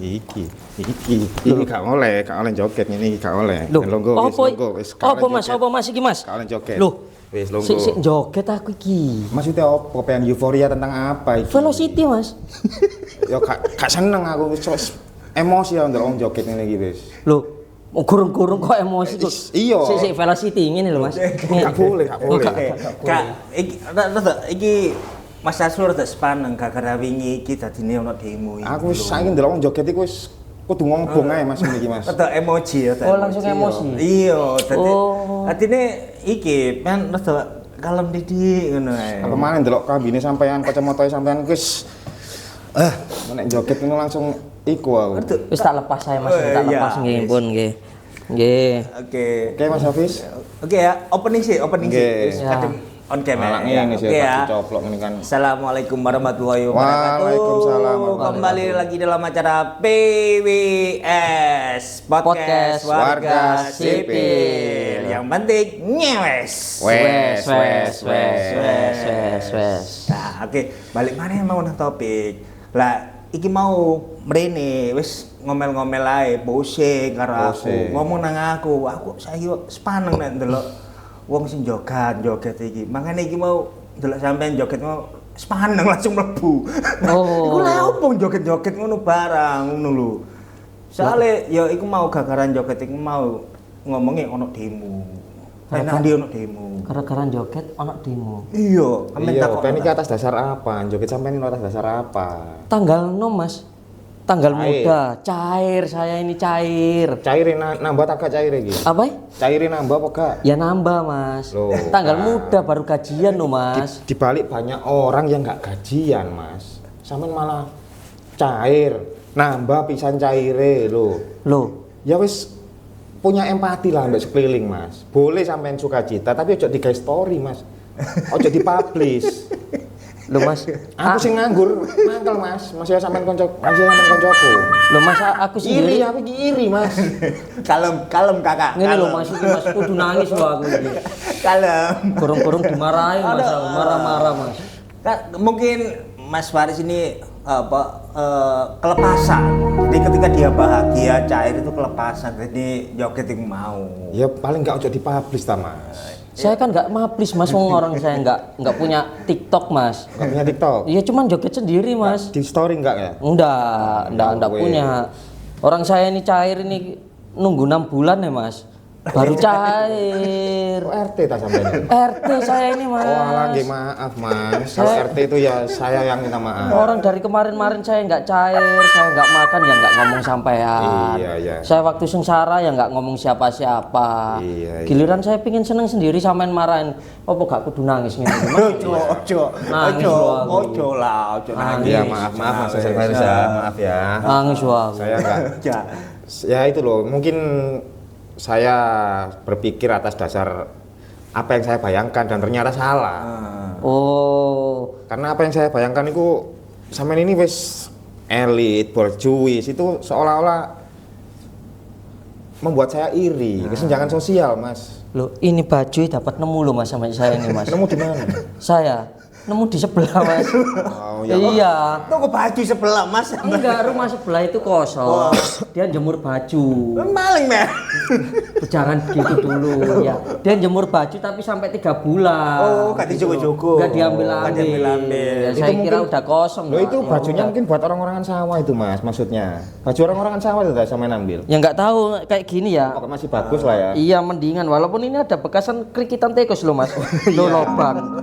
Iki gak oleh joget ini gak oleh. Longgo wis. Apa Mas iki Mas? Gak oleh joget. Loh, wis longgo. Sik joget aku iki. Maksudnya apa? Pengen euforia tentang apa iki? Velocity Mas. Ya gak seneng aku wis emosi ya ndelok wong joget ngene iki wis. Loh, gurung-gurung kok emosi kok. Iya. Sik velocity ngene lho Mas. Gak boleh. Iki Mas Asrul rada sepaneng gara-gara wingi iki dadine ono demo iki. Aku wis saiki ndelok wong joget iku wis kudu ngobong ae Mas iki Mas. Rada emoji ya. Oh, langsung emosi. Iya, dadi atine iki kan rada kalem didik ngono ae. Apa maneh ndelok kambine sampean kacamatae sampean wis nek joget ngono langsung iku aku. Wis tak lepas saya Mas, tak lepas nggih pun nggih. Nggih. Oke Mas Hafiz. Oke ya, opening sih. Wis kadung on camera. Oke ya. Coplok ini kan. Assalamualaikum warahmatullahi wabarakatuh. Waalaikumsalam. Kembali lagi dalam acara PWS Podcast Warga Sipil. Yang penting nyewes. Wes. Nah, oke, balik mana mau nang topik. Lah, iki mau mrene wis ngomel-ngomel ae, pusing karo aku. Ngomong nang aku saya sepaneng nek ndelok wong sing joget iki. Makane iki mau ndelok sampean joget mau sepaneng langsung mlebu. Iku lha opo joget-joget ngono barang ngono lho. Soale ya iku mau gagaran joget iku mau ngomongin ono demo. Enak ndi ono demo. Gara-gara joget ono demo. Iya, amen takok. Iya, atas dasar apa? Joget sampean ini atas dasar apa? Tanggal 6 Mas. Tanggal muda, cair saya ini cair. Cairin nambah tak gak cair iki? Apa? Cairin nambah apa gak? Ya nambah Mas. Loh, tanggal muda baru gajian loh Mas. Di balik banyak orang yang gak gajian Mas. Sampean malah cair, nambah pisan caire lho. Ya wis punya empati lah mbak sekeliling Mas. Boleh sampean sukacita tapi ojo digawe story Mas. Ojo dipublish. Lho Mas, aku sing nganggur, mangkel Mas. Masih sampean koncoku. Lho Mas, aku sendiri aku iri Mas. Kalem Kakak. Ngene lho Mas, iki Mas kudu nangis lho aku iki. Kalem. Kurung-kurung dimarahi Mas, marah-marah Mas. Mungkin Mas Faris ini kelepasan. Jadi ketika dia bahagia, cair itu kelepasan. Jadi joget itu mau. Ya paling enggak ojo dipublish ta Mas. Saya kan nggak publish Mas, orang saya nggak punya TikTok Mas. Nggak punya TikTok? Iya cuman joget sendiri Mas. Di story nggak ya? Enggak punya. Orang saya ini cair ini nunggu 6 bulan ya Mas. Baru cair. RT tak sampai RT saya ini Mas. Oh lagi maaf Mas. Kalau RT itu ya saya yang minta maaf. Orang dari kemarin saya nggak cair, saya nggak makan ya nggak ngomong sampean. Iya. Saya waktu sengsara ya nggak ngomong siapa-siapa. Iya. Giliran saya pingin seneng sendiri sampean marahin. Apa gak kudu nangis ngene Mas? Ojo nangis. Ya maaf Mas saya Faris ya. Maaf ya. Nangis wae. Saya enggak. Ya itu loh, mungkin saya berpikir atas dasar apa yang saya bayangkan dan ternyata salah. Karena apa yang saya bayangkan itu sampean ini wis elit, borjuis itu seolah-olah membuat saya iri, kesenjangan sosial, Mas. Loh, ini baju dapat nemu loh Mas sama saya ini Mas. Nemu di mana? Saya nemu di sebelah Mas. Iya. Tunggu baju sebelah Mas. Enggak, rumah sebelah itu kosong. Dia jemur baju. Maling men. Jangan gitu dulu ya. Dia jemur baju tapi sampai 3 bulan. Gak dijogo-jogo. Gak diambil-ambil. Ya, saya kira udah kosong. Loh itu bajunya mungkin buat orang-orangan sawah itu Mas, maksudnya. Baju orang-orangan sawah itu sama ambil. Ya nggak tahu kayak gini ya. Kok masih bagus lah ya. Iya mendingan walaupun ini ada bekasan krikitan tikus loh Mas. Loh lobang.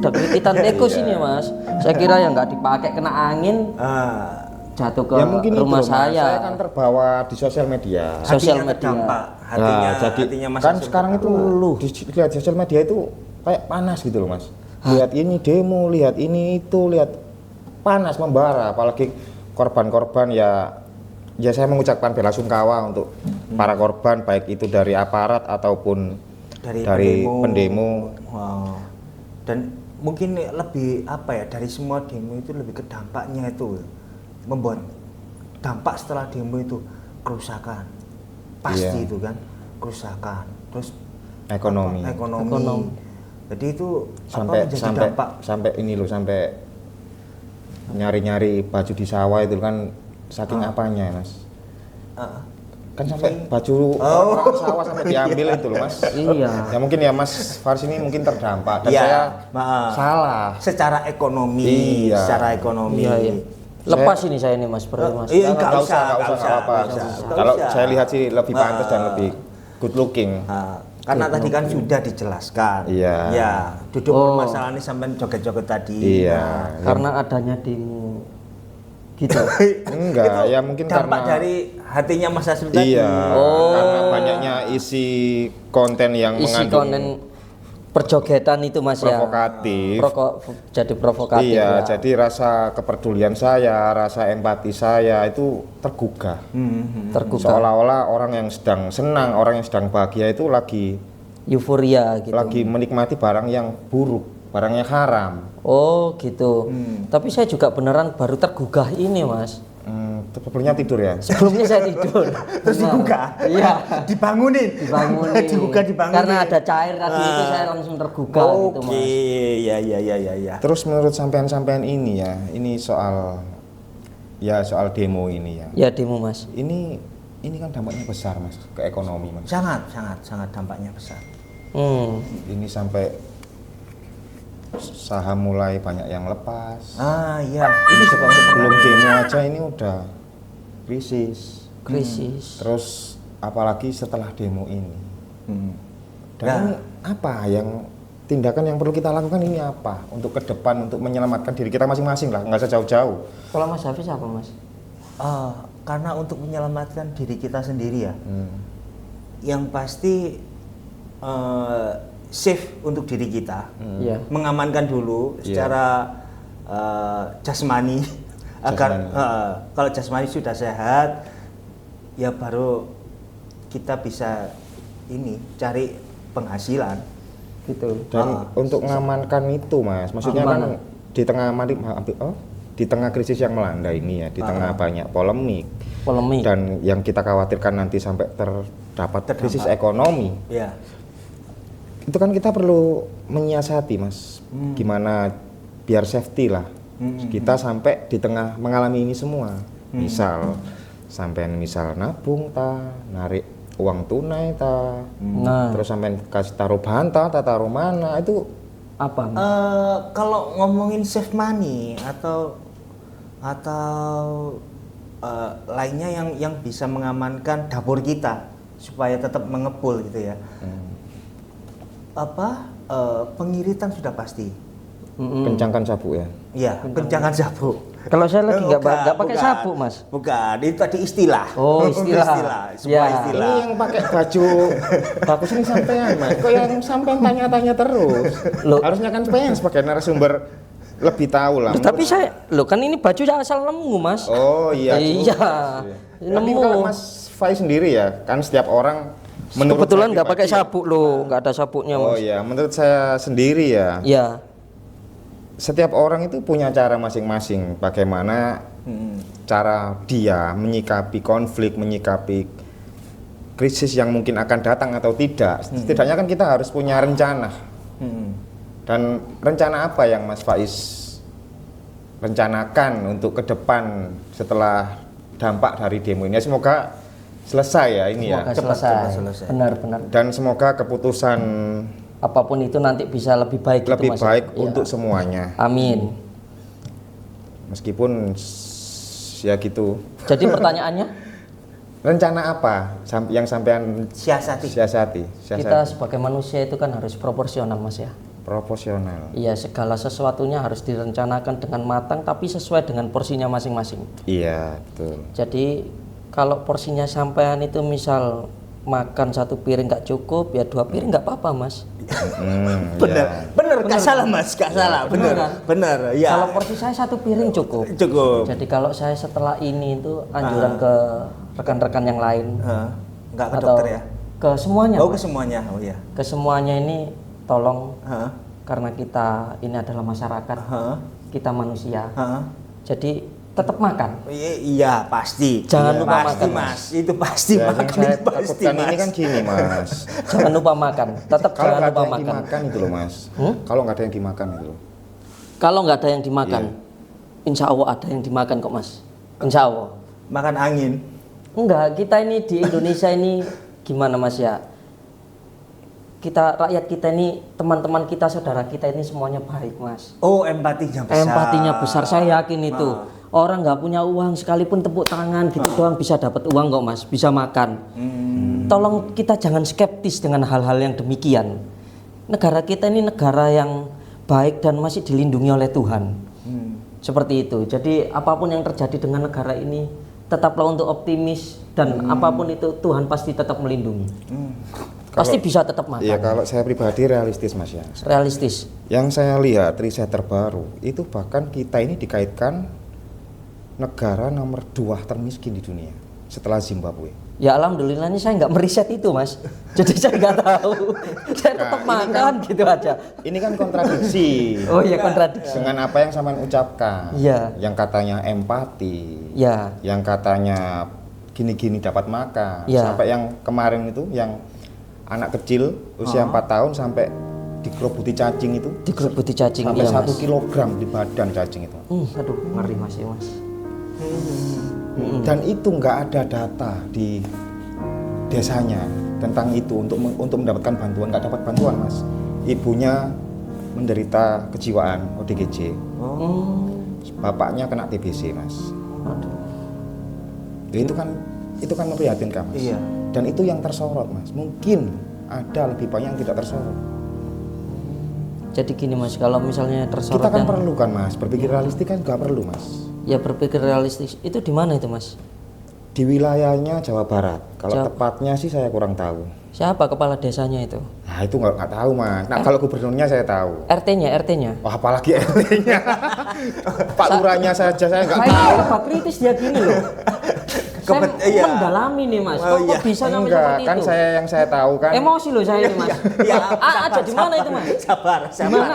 Ada krikitan tikus ini Mas. Saya kira yang nggak dipakai kena angin. Jatuh ke ya, mungkin rumah itu, saya. Saya kan terbawa di sosial media. Hatinya Mas kan sekarang itu lihat sosial media itu kayak panas gitu loh Mas. Lihat ini demo, lihat ini itu, lihat panas membara. Apalagi korban-korban ya saya mengucapkan bela sungkawa untuk para korban baik itu dari aparat ataupun dari pendemo. Wow. Dan mungkin lebih apa ya dari semua demo itu lebih ke dampaknya itu membuat dampak setelah demo itu kerusakan pasti itu kan kerusakan terus ekonomi. Jadi itu sampai ini loh sampai nyari-nyari baju di sawah itu kan saking apanya Mas. Ah. Kan sampai baju orang sawah sampai diambil itu loh Mas. Iya. Ya mungkin ya Mas Faris ini mungkin terdampak dan Iya, saya maaf. salah. Secara ekonomi, Iya. secara ekonomi. Iya, iya. Lepas ini saya ini Mas, Bro, Mas. Iya, Nggak usah apa-apa. Nggak Kalau usah. saya lihat sih lebih pantas dan lebih good looking. Karena tadi kan sudah dijelaskan. Iya. Ya, duduk Oh. permasalahan ini sampai joget-joget tadi. Iya. Karena adanya demo gitu. Enggak, ya mungkin dampak karena dari hatinya Mas Hasrul tadi. iya, Oh. karena banyaknya isi konten yang Isi mengandung konten perjogetan itu Mas ya. provokatif. Jadi provokatif Iya, ya. jadi rasa kepedulian saya, rasa empati saya itu tergugah. Tergugah. Seolah-olah orang yang sedang senang, orang yang sedang bahagia itu lagi Euforia gitu. menikmati barang yang buruk, barang yang haram. Oh gitu. Tapi saya juga beneran baru tergugah ini Mas. Sebelumnya tidur ya. Sebelumnya saya tidur. Terus digugah? Iya. Dibangunin. Dibangunin. Digugah, dibangunin. Karena ada cair tadi itu saya langsung tergugah gitu Mas. Oke, ya. Terus menurut sampean-sampean ini ya, ini soal demo ini ya. Ya demo Mas. Ini kan dampaknya besar Mas ke ekonomi Mas. Sangat dampaknya besar. Ini sampai saham mulai banyak yang lepas. Iya. Ini Belum demo aja ini udah krisis. Krisis. Terus apalagi setelah demo ini. Dan Nah. ini apa yang tindakan yang perlu kita lakukan ini apa untuk ke depan untuk menyelamatkan diri kita masing-masing lah, nggak usah jauh-jauh. Kalau Mas Hafiz apa Mas? Karena untuk menyelamatkan diri kita sendiri ya, yang pasti safe untuk diri kita, Iya. mengamankan dulu Iya. secara jasmani, agar kalau jasmani sudah sehat, ya baru kita bisa ini cari penghasilan. Gitu. Dan untuk mengamankan itu Mas, maksudnya Gimana? kan di tengah krisis yang melanda ini ya, di tengah banyak polemik dan yang kita khawatirkan nanti sampai terdapat krisis ekonomi. Ya. Itu kan kita perlu menyiasati Mas, gimana biar safety lah. Kita sampai di tengah mengalami ini semua. Misal nabung narik uang tunai Nah, terus sampai kasih taruh bahan taruh mana itu apa? Mas? Kalau ngomongin save money atau lainnya yang bisa mengamankan dapur kita supaya tetap mengepul gitu ya. Pengiritan sudah pasti. kencangkan sabu ya. Iya, kencangan sabuk. Kalau saya lagi nggak pakai Bukan. sabuk Mas. Bukan, itu tadi istilah. Oh, istilah. Sebuah Ya. istilah. Ini yang pakai baju bagus ini sampean Mas. Kok yang sampean tanya-tanya terus? Loh. Harusnya kan sampean sebagai narasumber lebih tahu lah. Tapi saya, kan ini baju asal nemu Mas. Oh iya. Iya. Tapi Nemu. kalau Mas Fai sendiri ya, kan setiap orang menurut Kebetulan saya nggak pakai pribadi- sabuk loh, nggak ada sabuknya Oh Mas. iya, menurut saya sendiri ya. Iya. Setiap orang itu punya cara masing-masing bagaimana cara dia menyikapi konflik, menyikapi krisis yang mungkin akan datang atau tidak. Setidaknya kan kita harus punya rencana. Dan rencana apa yang Mas Faiz rencanakan untuk ke depan setelah dampak dari demo ini? Semoga selesai ya ini Semoga ya. selesai. selesai. Benar-benar. Dan semoga keputusan Apapun itu nanti bisa lebih baik gitu, lebih Mas. baik Iya. untuk semuanya. Amin. Meskipun ya gitu. Jadi pertanyaannya, Rencana apa yang sampean Siasati. siasati? kita sebagai manusia itu kan harus proporsional Mas ya. Proporsional. Iya, segala sesuatunya harus direncanakan dengan matang tapi sesuai dengan porsinya masing-masing. Iya, betul. Jadi kalau porsinya sampean itu misal makan satu piring nggak cukup, ya 2 piring nggak apa-apa Mas. Iya. Bener, gak salah Mas, gak salah, bener, kan? bener, ya. Kalau porsi saya 1 piring cukup. Cukup. Jadi kalau saya setelah ini itu anjuran ke rekan-rekan yang lain Nggak ke atau dokter ya? ke semuanya. Oh, ke Mas. semuanya, oh iya. Ke semuanya ini tolong Hah? karena kita ini adalah masyarakat, Hah? kita manusia. Hah? Jadi tetap makan. Iya, pasti. Jangan Iya, lupa pasti, makan, Mas. Itu pasti Ya, yang makan, saya itu pasti, takutkan Mas. ini kan gini, Mas. Jangan lupa makan. Tetap Kalau jangan nggak ada lupa yang makan. dimakan itu loh, Mas. Kalau nggak ada yang dimakan itu loh. Kalau nggak ada yang dimakan, Iya. insya Allah ada yang dimakan kok Mas. Insya Allah. makan angin. Enggak, kita ini di Indonesia ini gimana Mas ya? Kita rakyat kita ini, teman-teman kita, saudara kita ini semuanya baik Mas. Oh, empatinya besar. Empatinya besar, saya yakin itu. Orang nggak punya uang sekalipun tepuk tangan gitu doang bisa dapat uang kok Mas, bisa makan. Tolong kita jangan skeptis dengan hal-hal yang demikian. Negara kita ini negara yang baik dan masih dilindungi oleh Tuhan. Seperti itu. Jadi apapun yang terjadi dengan negara ini, tetaplah untuk optimis dan apapun itu Tuhan pasti tetap melindungi. Pasti bisa tetap makan. Iya, kalau saya pribadi realistis Mas ya. Realistis. Yang saya lihat riset terbaru itu bahkan kita ini dikaitkan negara nomor 2 termiskin di dunia setelah Zimbabwe. Ya alhamdulillahnya saya nggak meriset itu Mas. Jadi saya nggak tahu. Saya tetap makan gitu aja. Ini kan kontradiksi. Oh iya, kontradiksi. Dengan apa yang sampean ucapkan. Iya. Yang katanya empati. Ya. Yang katanya gini-gini dapat makan. Ya. Sampai yang kemarin itu yang anak kecil usia 4 tahun sampai dikerobuti cacing itu. Dikerobuti cacing Sampai iya, 1 Mas. kilogram di badan cacing itu. Aduh, ngeri Mas ya Mas. Dan itu nggak ada data di desanya tentang itu untuk mendapatkan bantuan, nggak dapat bantuan Mas. Ibunya menderita kejiwaan ODGJ, bapaknya kena TBC Mas. Aduh. Itu kan memprihatinkan Mas. Iya. Dan itu yang tersorot Mas. Mungkin ada lebih banyak yang tidak tersorot. Jadi gini Mas, kalau misalnya tersorot Kita kan yang- perlu kan Mas, berpikir realistis kan nggak perlu Mas. ya berpikir realistis itu di mana itu Mas? Di wilayahnya Jawa Barat. Kalau Jawa- tepatnya sih saya kurang tahu. Siapa kepala desanya itu? Nah itu nggak tahu Mas. Nah kalau gubernurnya saya tahu. RT-nya? Wah apalagi RT-nya. Pak Lurahnya saja saya nggak Saya tahu. coba kritis dia gini loh. Saya iya. mendalami nih Mas. Oh, Kok iya. bisa sampai Enggak, seperti kan itu? yang saya tahu kan. Emosi loh saya ini Mas. Ya, Ada di mana itu Mas? Sabar. Di mana?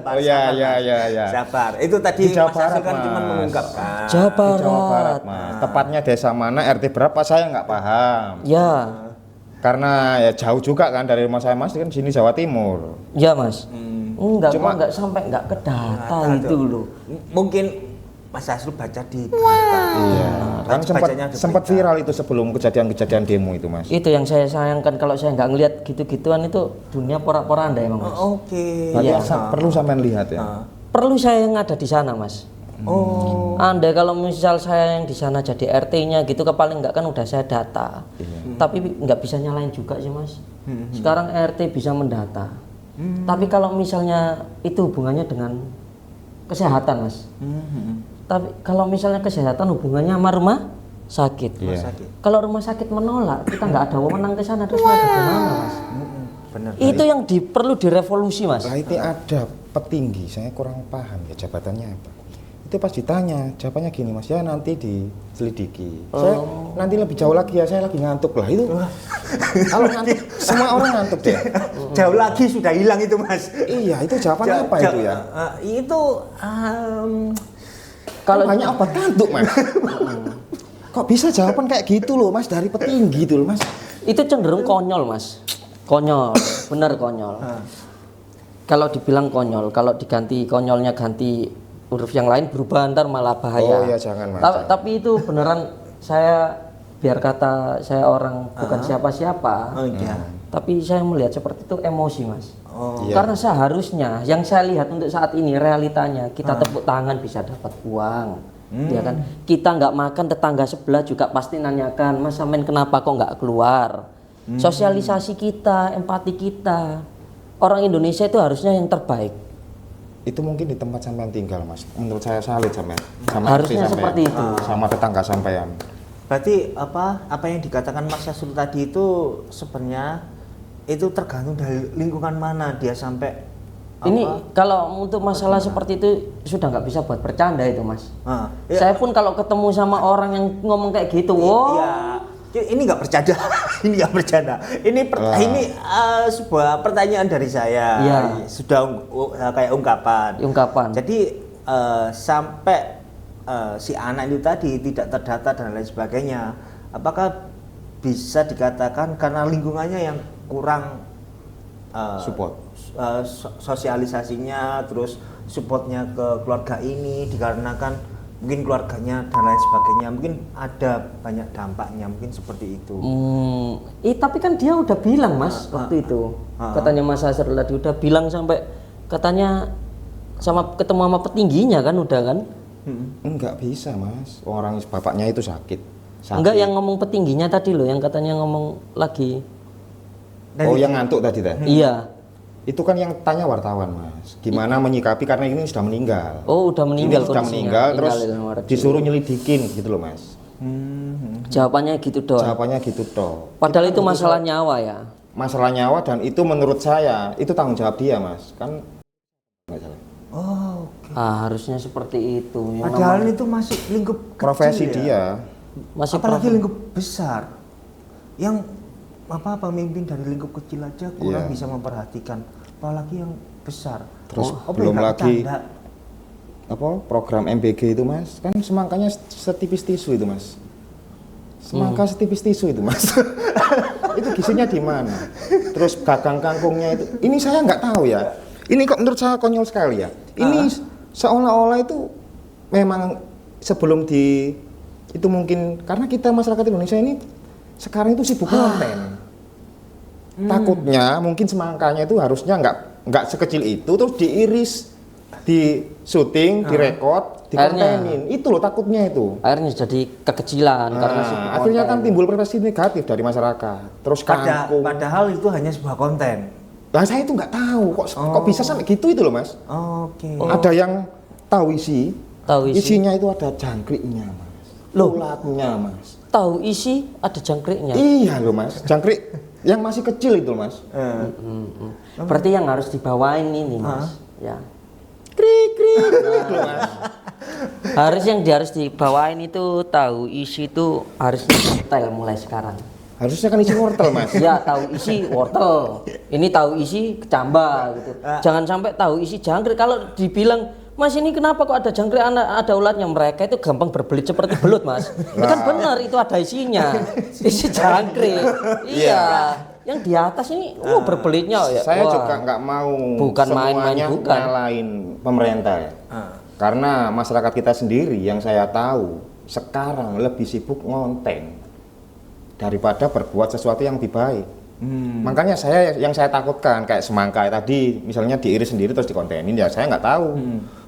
Oh iya. Sabar. Itu tadi Di Jawa Mas Hasil Barat, kan cuma Mas. mengungkapkan. Jawa Di Jawa Barat. Barat Mas. Tepatnya desa mana, RT berapa saya nggak paham. Ya, Karena ya jauh juga kan dari rumah saya Mas, kan sini Jawa Timur. ya Mas. Enggak, Cuma- kok enggak sampai enggak ke data itu loh. Mungkin Mas Hasil baca di Iya. Kan bacanya di sempat berita. viral itu sebelum kejadian-kejadian demo itu Mas. Itu yang saya sayangkan kalau saya nggak ngelihat gitu-gituan itu dunia porak-poranda emang Mas. Oke. Berarti Iya. perlu sampean lihat ya. Perlu saya yang ada di sana Mas. Oh. Andai kalau misal saya yang di sana jadi RT-nya gitu, paling nggak kan udah saya data. Tapi nggak bisa nyalain juga sih Mas. Sekarang RT bisa mendata. Tapi kalau misalnya itu hubungannya dengan kesehatan Mas. Tapi kalau misalnya kesehatan hubungannya sama rumah sakit. Iya. Kalau rumah sakit menolak, kita nggak ada wewenang ke sana terus mau ada gimana Mas? Benar. Itu yang perlu direvolusi Mas. Lah ini ada petinggi, saya kurang paham ya jabatannya apa. Itu pas ditanya, jawabannya gini Mas, ya nanti diselidiki. Saya nanti lebih jauh lagi ya, saya lagi ngantuk lah itu. Kalau ngantuk, semua orang ngantuk deh. Jauh lagi sudah hilang itu Mas. Iya, itu jawabannya apa itu ya? Itu Kalau Banyak obat ngantuk Mas. Kok bisa jawaban kayak gitu loh Mas, dari petinggi itu loh Mas. itu cenderung konyol Mas. Konyol, bener konyol. Kalau dibilang konyol, kalau diganti konyolnya ganti huruf yang lain berubah ntar malah bahaya. Oh iya, jangan, Mas. Tapi itu beneran saya biar kata saya orang bukan siapa-siapa. Oh iya. Tapi saya melihat seperti itu emosi Mas. Oh. Iya. Karena seharusnya yang saya lihat untuk saat ini realitanya kita tepuk tangan bisa dapat uang. Ya kan? Kita nggak makan tetangga sebelah juga pasti nanyakan, Mas Samen kenapa kok nggak keluar? Sosialisasi kita, empati kita. Orang Indonesia itu harusnya yang terbaik. Itu mungkin di tempat sampean tinggal Mas. Menurut saya salut sampean. Harusnya istri sampean. seperti itu. Sama tetangga sampean. Berarti apa yang dikatakan Mas Hasil tadi itu sebenarnya itu tergantung dari lingkungan mana dia sampai Ini kalau untuk masalah seperti itu sudah nggak bisa buat bercanda itu Mas. ya. Saya pun kalau ketemu sama orang yang ngomong kayak gitu, Iya. Ini nggak bercanda, ini nggak bercanda. Ini sebuah pertanyaan dari saya. Iya. Sudah kayak ungkapan. ungkapan. Jadi sampai si anak itu tadi tidak terdata dan lain sebagainya, apakah bisa dikatakan karena lingkungannya yang kurang Support. sosialisasinya, terus supportnya ke keluarga ini dikarenakan mungkin keluarganya dan lain sebagainya, mungkin ada banyak dampaknya, mungkin seperti itu. Tapi kan dia udah bilang Mas waktu itu, katanya Mas Hasr tadi udah bilang sampai katanya ketemu sama petingginya kan udah kan? Enggak bisa Mas, orang bapaknya itu sakit. Enggak, yang ngomong petingginya tadi loh, yang katanya ngomong lagi. Oh, yang ngantuk tadi teh? Iya. Itu kan yang tanya wartawan Mas, gimana menyikapi karena ini sudah meninggal. Oh, udah meninggal. Ini sudah meninggal, terus Innalillahi. disuruh nyelidikin gitu loh Mas. Jawabannya gitu doang. Jawabannya gitu toh. Padahal itu masalah nyawa ya. Masalah nyawa, dan itu menurut saya itu tanggung jawab dia Mas, kan nggak salah. Oh, Harusnya seperti itu. Yang padahal itu masih lingkup kecil Profesi ya? dia. masih Apalagi lingkup besar. Yang pemimpin dari lingkup kecil aja kurang Iya. bisa memperhatikan, apalagi yang besar. Terus Apa belum ya, lagi bercanda? apa program MBG itu Mas, kan semangkanya setipis tisu itu Mas. Semangka setipis tisu itu Mas. Itu gizinya di mana? Terus gagang kangkungnya itu, ini saya nggak tahu ya. Ini kok menurut saya konyol sekali ya. Ini seolah-olah itu memang sebelum itu mungkin karena kita masyarakat Indonesia ini sekarang itu sibuk konten. Takutnya mungkin semangkanya itu harusnya nggak sekecil itu, terus diiris, di syuting, direkod, dikontenin. Itu loh takutnya itu. akhirnya jadi kekecilan karena sibuk Akhirnya kan konten. timbul persepsi negatif dari masyarakat. Terus kangkung. Padahal itu hanya sebuah konten. Lah saya itu nggak tahu kok bisa sampai gitu itu loh Mas. Oke. Ada yang tahu Tahu isi. isinya itu ada jangkriknya Mas. Loh. Ulatnya Mas. Tahu isi ada jangkriknya. Iya loh Mas, jangkrik yang masih kecil itu Mas. Berarti yang harus dibawain ini Mas. Ya. Krik krik gitu Mas. Harus dibawain itu tahu isi itu harus detail mulai sekarang. Harusnya kan isi wortel Mas. Ya, tahu isi wortel. Ini tahu isi kecamba gitu. Jangan sampai tahu isi jangkrik. Kalau dibilang, "Mas, ini kenapa kok ada jangkrik, ada ulatnya?" Mereka itu gampang berbelit seperti belut, Mas. Ya kan benar itu ada isinya. Isi jangkrik. Iya. Yang di atas ini berbelitnya ya. Saya Wah. juga nggak mau Bukan main-main, semuanya bukan. nyalain pemerintah ya. Karena masyarakat kita sendiri yang saya tahu sekarang lebih sibuk ngonten daripada berbuat sesuatu yang lebih baik. Makanya yang saya takutkan kayak semangka tadi, misalnya diiris sendiri terus dikontenin, ya saya nggak tahu.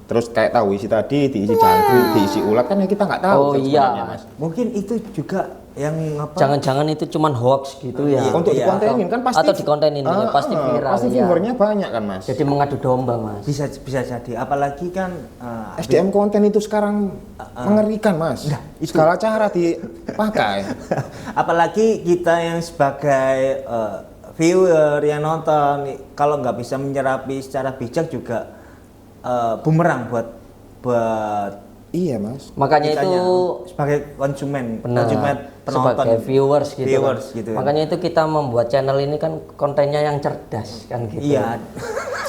Terus kayak tahu isi tadi diisi jangkrik, diisi ulat, kan ya kita nggak tahu. Oh sebenarnya, iya. Mas. Mungkin itu juga yang apa? Jangan-jangan itu cuman hoax gitu ya. Untuk Iya. dikontenin kan pasti. Atau dikontenin ya, pasti viral. Pasti ya. viewernya banyak kan Mas. Jadi mengadu domba, Mas. Bisa jadi. Apalagi kan SDM konten itu sekarang mengerikan Mas. Segala cara dipakai. apalagi kita yang sebagai viewer yang nonton, kalau nggak bisa menyerapi secara bijak juga bumerang buat Iya Mas. Makanya itu kitanya sebagai konsumen penonton, sebagai viewers gitu. Viewers kan. gitu. Makanya itu kita membuat channel ini kan kontennya yang cerdas kan gitu. Iya.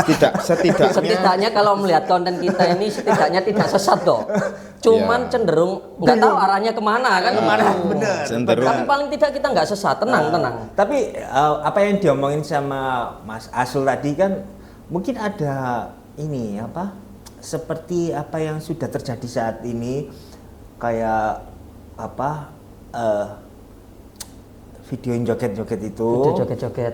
Setidaknya Setidaknya kalau melihat konten kita ini setidaknya tidak sesat kok. Cuman Iya. cenderung nggak tahu arahnya kemana kan. Bener. cenderung Tapi paling tidak kita nggak sesat, tenang. Tapi apa yang diomongin sama Mas Asul tadi kan mungkin ada ini apa? Seperti apa yang sudah terjadi saat ini, kayak apa video yang joget-joget itu, Video joget-joget.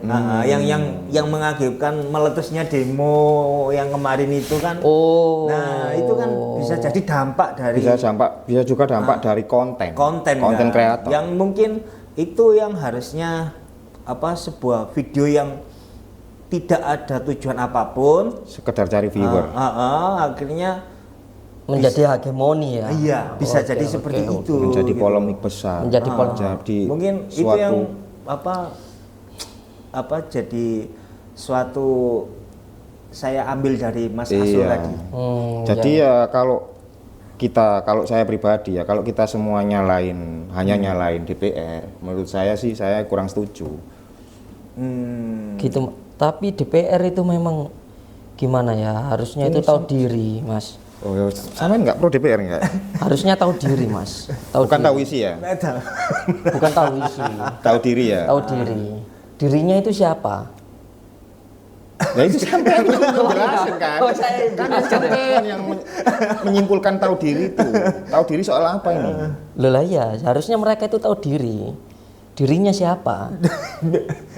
yang mengakibatkan meletusnya demo yang kemarin itu kan. Oh. Nah itu kan bisa jadi dampak dari bisa juga dampak dari konten konten kan? kreator. Yang mungkin itu yang harusnya apa, sebuah video yang tidak ada tujuan apapun, Sekedar cari viewer. akhirnya Menjadi hegemoni ya. iya bisa Oke, jadi oke, seperti oke. itu Menjadi gitu. polemik besar. Menjadi polemik. Jadi Mungkin itu suatu yang apa jadi suatu saya ambil dari Mas Asul Iya. tadi. Jadi ya kalau saya pribadi ya, kalau kita semua hanya nyalain DPR, menurut saya sih saya kurang setuju. Gitu. Tapi DPR itu memang gimana ya? Harusnya itu tahu diri, Mas. Oh, ya, sama nggak pro DPR nggak? Harusnya tahu diri, Mas. Bukan diri. tahu isi ya, Bukan tahu isi. tahu diri ya. Tahu diri. Dirinya itu siapa? Nah itu sampean yang menjelaskan kan? Oh, saya Kan jelaskan. sampean yang menyimpulkan tahu diri itu. Tahu diri soal apa ini? Loh lah ya, harusnya mereka itu tahu diri. Dirinya siapa?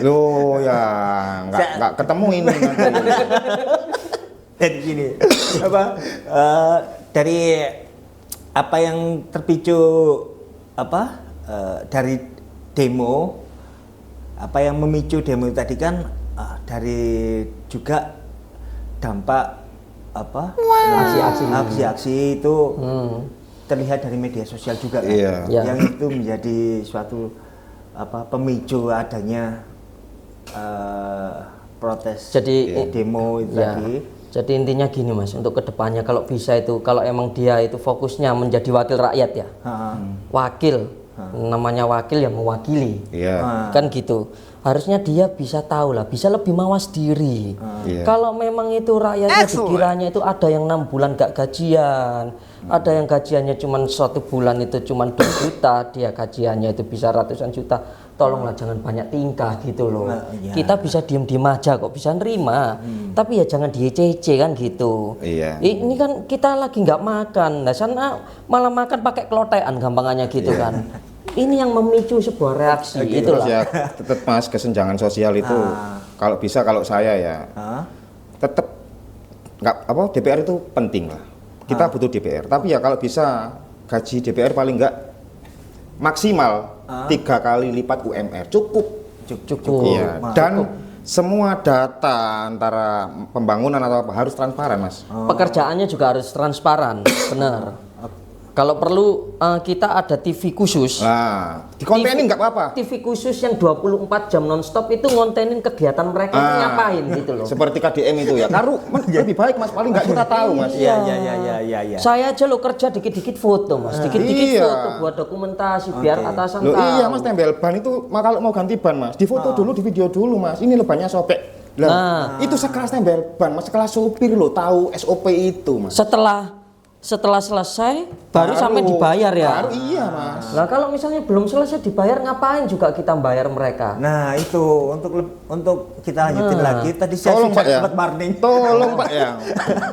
Loh ya, nggak ketemu ini nanti. Jadi gini, apa dari apa yang terpicu apa dari demo, apa yang memicu demo tadi kan dari juga dampak apa aksi-aksi itu terlihat dari media sosial juga kan, Iya. Ya. yang itu menjadi suatu apa pemicu adanya protes Jadi demo itu ya. tadi. Jadi intinya gini Mas, untuk kedepannya kalau bisa itu, kalau emang dia itu fokusnya menjadi wakil rakyat ya, wakil, namanya wakil yang mewakili, Iya. kan gitu. Harusnya dia bisa tahu lah, bisa lebih mawas diri. Iya. Kalau memang itu rakyatnya dikiranya itu ada yang 6 bulan gak gajian, ada yang gajiannya cuma 1 bulan itu cuma 2 juta, dia gajiannya itu bisa ratusan juta. Tolonglah jangan banyak tingkah gitu loh. Iya. Kita bisa diem-diem aja kok, bisa nerima. Tapi ya jangan diecece kan gitu. Iya. Ini kan kita lagi nggak makan, nah sana malah makan pakai kelotean gampangannya gitu kan. Ini yang memicu sebuah reaksi Terus itulah. ya tetap Mas, kesenjangan sosial itu kalau bisa, kalau saya ya tetap nggak apa, DPR itu penting lah. Kita butuh DPR. Tapi ya kalau bisa gaji DPR paling nggak maksimal 3 kali lipat UMR cukup. Cukup. Iya. Dan semua data antara pembangunan atau apa harus transparan Mas. Pekerjaannya juga harus transparan, benar. Kalau perlu kita ada TV khusus. Nah, dikontenin nggak apa-apa. TV khusus yang 24 jam nonstop itu ngontenin kegiatan mereka itu ngapain gitu loh. Seperti KDM itu ya. Lebih baik Mas, paling nggak kita tahu Mas. Iya. Saya aja lo kerja dikit-dikit foto Mas, dikit-dikit Iya. foto buat dokumentasi biar atasan Loh tahu. iya Mas, tempel ban itu kalau mau ganti ban Mas, difoto dulu, di video dulu Mas. Ini lo bannya sobek. Lah, itu sekelas tempel ban Mas, sekelas sopir lo tahu SOP itu Mas. Setelah selesai baru sampai dibayar ya. Baru iya Mas. Nah kalau misalnya belum selesai dibayar, ngapain juga kita bayar mereka? Nah itu untuk kita lanjutin lagi. Tadi saya Tolong sudah Pak ya. dapat warning. Tolong Pak ya.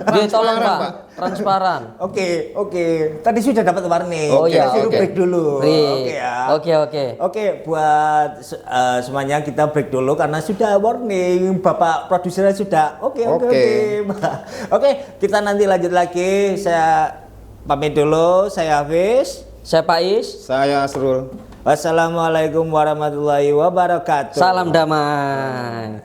Dia tolong Transparan, Pak, transparan. Oke. Tadi sudah dapat warning. Oh, Kita iya, suruh oke. break dulu. Break. Oke ya. Oke. Oke, buat semuanya kita break dulu karena sudah warning. Bapak produsernya sudah. Oke. Oke, kita nanti lanjut lagi. Saya pamit dulu. Saya Hafiz. Saya Pak Is. Saya Asrul. Wassalamualaikum warahmatullahi wabarakatuh. Salam damai.